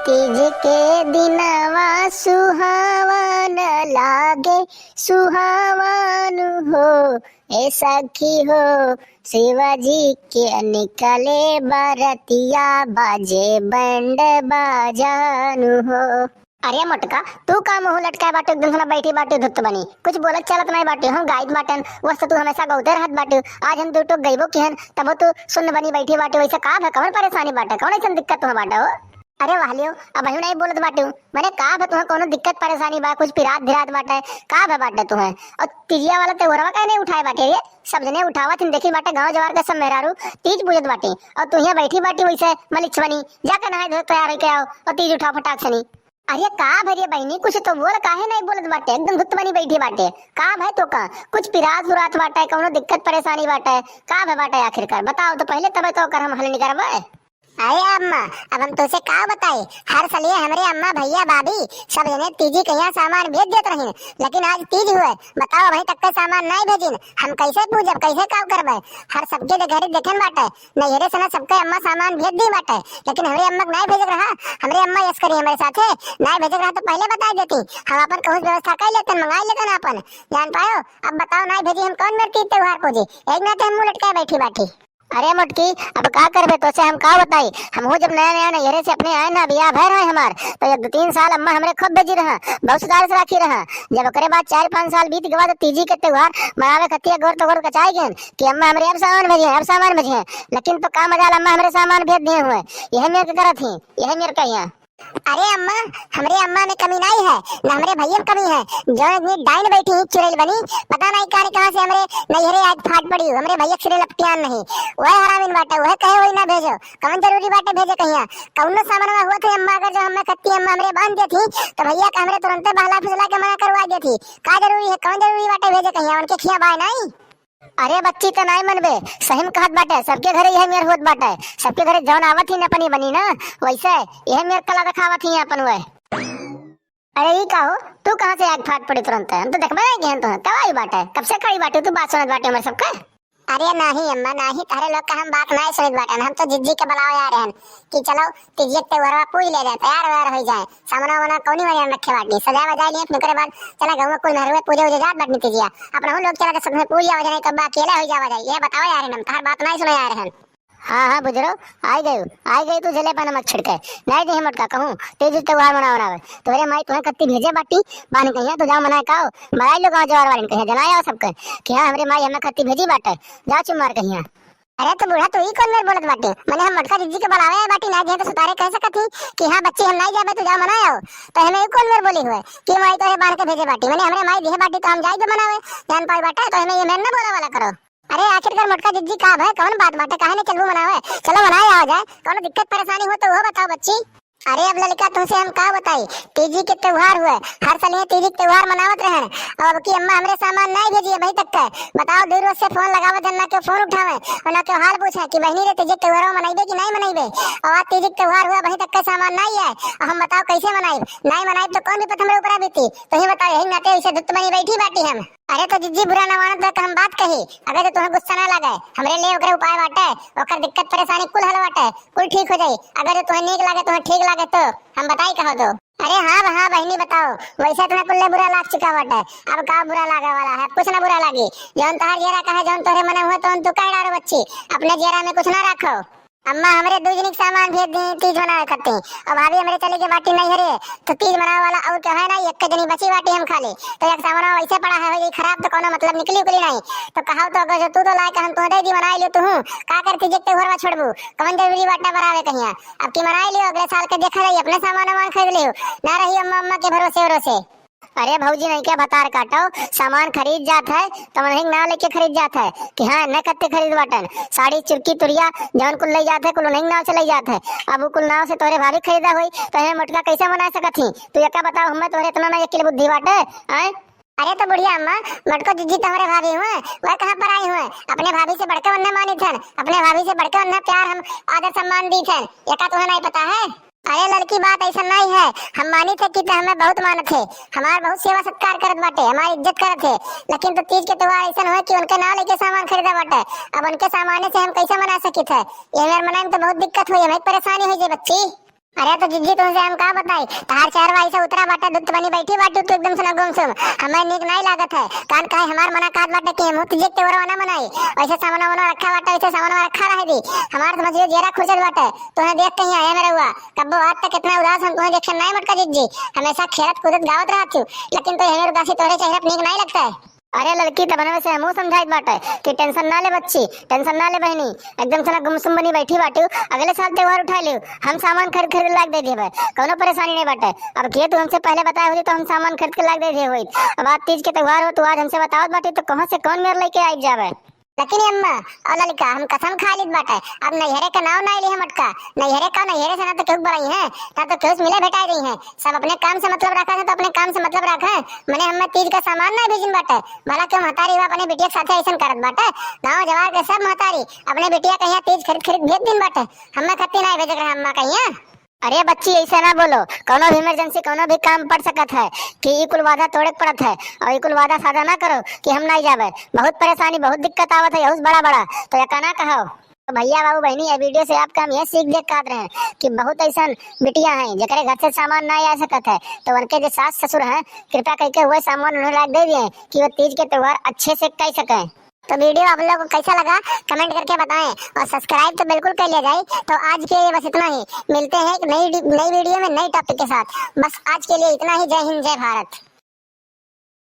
तीज के दिनवा सुहावन लागे सुहावन हो। ए सखी हो शिवाजी के निकले बरतिया बाजे बैंड बाजानु हो। अरे मोटका तू का मुंह लटकाए बाटे एकदम बैठी बाटे धुत बनी कुछ बोलत चलत नहीं बाटे हम गाइड बाटन वैसे तू हमेशा गौते रहत बाटे आज हम दो टोक गईबो किहन तब तू सुन बनी बैठी बाटे वैसे का है कौन परेशानी बाटे कौन ऐसा दिक्कत तुम बाटे हो। अरे वालियो अब हम नहीं बोलत बाटे मैंने का है तुम्हें कोनो दिक्कत परेशानी बा कुछ पिरात धिरात बाटे का है बाटे तुम्हें और तिजिया वाला त्योहारवा का नहीं उठाए बाटे रे सब जने उठावत हम देखी बाटे गांव जवार का सब मेहरारू तीज पूजत बाटे और तू यहाँ बैठी बाटी वैसे मलिक्स बनी जाकर नहाए धोए तैयार होके आओ और तीज उठा फटाक सनी। अरे का भरिए बहनी कुछ तो बोल काहे नहीं बोलत बाटे एकदम धुत बनी बैठी बाटे का भाई तो का कुछ पिरात हुरात बाटे कौनो दिक्कत परेशानी बाटे का भे बाटे आखिरकार बताओ तो पहले तब तो कर हम हल नहीं करबे। अरे अम्मा अब हम तुझसे का बताए हर सलिए हमरे अम्मा भैया भाभी सब जने तीजी कहिया सामान भेज देत रही लेकिन आज तीज हुए बताओ भाई तक के सामान नहीं भेजिन हम कैसे पूजब कैसे काम करबे। हर सबके घर देखन बाटे नैहरे से ना सबके अम्मा सामान भेज दी बाटे लेकिन हमरे अम्मा नहीं भेज रहा हमरे अम्मा यस करी हमारे साथे नहीं भेज रहा तो पहले बता देती हम अपन कहूं व्यवस्था कर लेते मंगा लेते अपन जान पायो। अब बताओ नहीं भेजी हम कौन मेरे तीज त्योहार पूजी एक ना तो हम मुंह लटकाए बैठी बाठी। अरे मुटकी अब का करबे तो से हम का बताई हम हो जब नया नया नैहरे से अपने आए ना बियाह भर रहे हमार तो जब 2-3 साल अम्मा हमरे खूब भेजी रहा बहुत सुधार से राखी रहा जब ओकरे बाद 4-5 साल बीत गवा तो तीजी के त्योहार मनावे खतिया गौर तो गौर कचाई गए कि अम्मा हमरे अब सामान भेजे लेकिन तो का मजाल अम्मा हमरे सामान भेज दिए हुए यही मेरे के करत थी यही मेरे कहिया। अरे अम्मा हमरे अम्मा में कमी नहीं है न हमरे भैया में कमी है जो इतनी डाइन बैठी चुड़ैल बनी पता नहीं कहां से हमरे नैहरे आज फाट पड़ी हमरे भैया सिरे लपटियान नहीं वह हरामिन बाटे वह कहे वही ना भेजो कौन जरूरी बाटे भेजे कहिया कौन सामान में हुआ थे अम्मा अगर जो हमें कत्ती अम्मा हमरे बांध दी थी तो भैया का हमरे तुरंत बहला फुसला के मना करवा दी थी का जरूरी है कौन जरूरी बाटे भेजे कहिया उनके खिया बाय नहीं। अरे बच्ची तो नहीं मनबे सही में कहत बाटे सबके घरे यही मेर होत बाटे सबके घरे जौन आवत ही न अपनी बनी ना वैसे यही मेर कला दिखावत ही अपन हुए। अरे ये का हो तू कहां से आग फाट पड़ी तुरंत हम तो देखबे नहीं गहन तो कब आई बाटे कब से खड़ी बाटे तू बात सुनत बाटे हमरे सबके। अरे नहीं अम्मा नहीं तारे लोग का हम बात नहीं सुनत बाटे हम तो जिज्जी के बुलावे आ रहे हैं कि चलो तीजे त्योहारवा पूज ले जाए तैयार व्यार हो जाए सामना वना कौनी वना रखे बाटी सजा बजा लिए फिर बाद चला गांव में कोई नहरवे पूजे उजे जात बाटी तीजिया अपना हम लोग चला के सब में पूज जावे नहीं कब अकेले हो जावा जाए ये बताओ यार हम तार बात नहीं सुने आ रहे हैं। हाँ बुजरो आई गई तू जले पर नमक छिड़के नहीं दे मटका कहूं तेज त्योहार मनावे तो अरे माई तुम्हें कत्ती भेजे बाटी बान कहिया तो जाओ मनाए काओ मलाई लो गांव जवार वाले कहिया जनाया सबके कि हां हमरे माई हमें कत्ती भेजी बाटे जा चुमार कहिया। अरे तो बूढ़ा तो ही कौन मेरे बोलत बाटे मैंने हम मटका जिज्जी के बुलावे बाटी ना गए तो सुतारे कह सकत थी कि हां बच्चे हम नहीं जाबे तो जाओ मनाओ तो हमें कौन मेरे बोली हुए कि माई तो है बांध के भेजे बाटी मैंने हमरे माई देहे बाटी तो हम जाई तो मनावे जान पाई बाटे तो हमें ये मैंने बोला वाला करो। अरे आखिरकार मटका जिज्जी का है कौन बात बाटे काहे ने चलू मनावे चलो मनाए आ जाए कौन दिक्कत परेशानी हो तो वो बताओ बच्ची। अरे अब ललिका तुमसे हम का बताई तीजी के त्योहार हुए हर साल ये तीजी त्योहार मनावत रहे अब की अम्मा हमरे सामान नहीं भेजी है भाई तक का बताओ दूर रोज से फोन लगावे जन्ना के फोन उठावे और ना के हाल पूछे कि बहनी रे तीजी त्योहार मनाइबे कि नहीं मनाइबे और आज तीजी त्योहार हुआ भाई तक का सामान नहीं है और हम बताओ कैसे मनाइब नहीं मनाइब तो कौन भी पत हमरे ऊपर बीती तो ही बताओ यही नाते ऐसे दुत्त बनी बैठी बाटी हम। अरे तो जिज्जी बुरा न मानत तो हम बात कही अगर तो तुम्हें गुस्सा ना लगे हमरे लिए ओकरे उपाय बाटे ओकर दिक्कत परेशानी कुल हल बाटे कुल ठीक हो जाई अगर तुम्हें नीक लागे तुम्हें ठीक लागे तो हम बताई कहो तो। अरे हाँ बहनी बताओ वैसे तुम्हें कुल्ले बुरा लाग चुका बाटे अब का बुरा लागे वाला है कुछ ना बुरा लागी जौन तोहर जेरा कहे जौन तोहरे मने हुए तो तू कह डारो बच्ची अपने जेरा में कुछ ना रखो। अम्मा हमरे दो जनिक सामान भेज दी तीज मनावे करते और भाभी हमरे चले के बाटी नहीं हरे तो तीज मनावे वाला और क्या है ना एक जनी बची बाटी हम खाली तो एक सामान वैसे पड़ा है ये खराब तो कोनो मतलब निकली उकली नहीं तो कहां तो अगर तू तो लायक हम तो दे दी मनाई लियो तू का करती जत्ते घरवा छोड़बू कौन जरूरी बाटा बरावे कहिया अब की मनाई लियो अगले साल के देखा रही अपने सामान खरीद लियो ना रही अम्मा के भरोसे। अरे भौजी नहीं क्या बतार काटो सामान खरीद जात है तो नहीं ना लेके खरीद जात है कि हाँ न कत्ते खरीद बाटन साड़ी चुरकी तुरिया जौन कुल ले जात है कुल नहीं नाव से ले जात है अब कुल नाव से तोरे भाभी खरीदा हुई तो हमें मटका कैसे बना सकत थी तू ये क्या बताओ हमें तोरे इतना ना यकील बुद्धि बाटे हैं। अरे तो बुढ़िया अम्मा मटको जिज्जी तुम्हारे भाभी हुए वह कहाँ पर आई हुए अपने भाभी से बढ़कर उन्हें मानी थे अपने भाभी से बढ़कर उन्हें प्यार हम आदर सम्मान दी थे ये क्या तुम्हें नहीं पता है। अरे लड़की बात ऐसा नहीं है हम मानी थे कि हमें बहुत मानत थे हमारे बहुत सेवा सत्कार करत बाटे हमारी इज्जत करत थे लेकिन तो तीज के त्योहार ऐसा हुआ कि उनके नाम लेके सामान खरीदा बाटे अब उनके सामान से हम कैसे मना सकी थे ये मेरे मनाने में तो बहुत दिक्कत हुई हमें परेशानी हुई बच्ची। अरे तो जिज्जी तुमसे हम का बताई, तार चेहरा ऐसा उतरा बाटे, दुख बनी बैठी बाटू तू एकदम से ना गुमसुम, हमें नीक नहीं लागत है। कान काहे हमार मना काट बाटे के मुंह तुझे ते वरवा ना बनाई, ऐसे सामान वाला रखा बाटे, ऐसे सामान वाला रखा रहे दी। हमार समझियो जेरा खुजल बाटे, तूने देख कहीं आया मेरे हुआ कब्बो आज तक कितना उदास हम तुम्हें देख नहीं मटका जिज्जी, हमेशा खेलत कूदत गावत रहा तू, लेकिन तो हमें उदासी तोरे चेहरा नीक नहीं लगता है। अरे लड़की तो बनवे से हमू समझाइत बाटे कि टेंशन ना ले बच्ची, टेंशन ना ले बहनी, एकदम से ना गुमसुम बनी बैठी बाटू, अगले साल त्योहार उठा लियो, हम सामान खरीद खरीद लाग दे दिए, कोनो परेशानी नहीं बाटे। अब के तू हमसे पहले बताया होती तो हम सामान खरीद के लाग दे दिए होई। अब आज तीज के त्योहार हो, तू आज हमसे बतावत बाटे तो कहां से कौन मेरे लेके आई जावे। लेकिन अम्मा और ललिका हम कसम खा लीत बाटे, अब नैहरे का नाव नहीं ली है मटका, नैहरे का नैहरे से ना तो क्यों बड़ाई है, ना तो क्यों मिले भेटाई रही है, सब अपने काम से मतलब रखा है तो अपने काम से मतलब रखा है। मैंने हमें तीज का सामान ना भेजन बाटे, भला क्यों महतारी हुआ अपने बिटिया के साथ ऐसा करत बाटे, गांव जवार के सब महतारी अपने बिटिया कहिया तीज खरीद खरीद भेज दिन बाटे, हमें खत्ती नहीं भेज रहा अम्मा कहिया। अरे बच्ची ऐसा ना बोलो, कोनो भी इमरजेंसी कोनो भी काम पड़ सकत है कि ई कुल वादा तोड़े पड़त है, और ई कुल वादा सादा ना करो कि हम नहीं जावे, बहुत परेशानी बहुत दिक्कत आवत है यहुस बड़ा बड़ा, तो या ना कहो। तो भैया बाबू बहनी ये वीडियो से आपका हम ये सीख देख काट रहे हैं कि बहुत ऐसा बिटिया हैं जकरे घर से सामान नहीं आ सकत है, तो उनके जो सास ससुर हैं कृपया करके हुए सामान उन्हें लाके दे दिए कि वो तीज के त्योहार अच्छे से कर सकें। तो वीडियो आप लोगों को कैसा लगा कमेंट करके बताएं, और सब्सक्राइब तो बिल्कुल कर लिया जाए। तो आज के लिए बस इतना ही, मिलते हैं एक नई वीडियो में नई टॉपिक के साथ। बस आज के लिए इतना ही, जय हिंद जय भारत।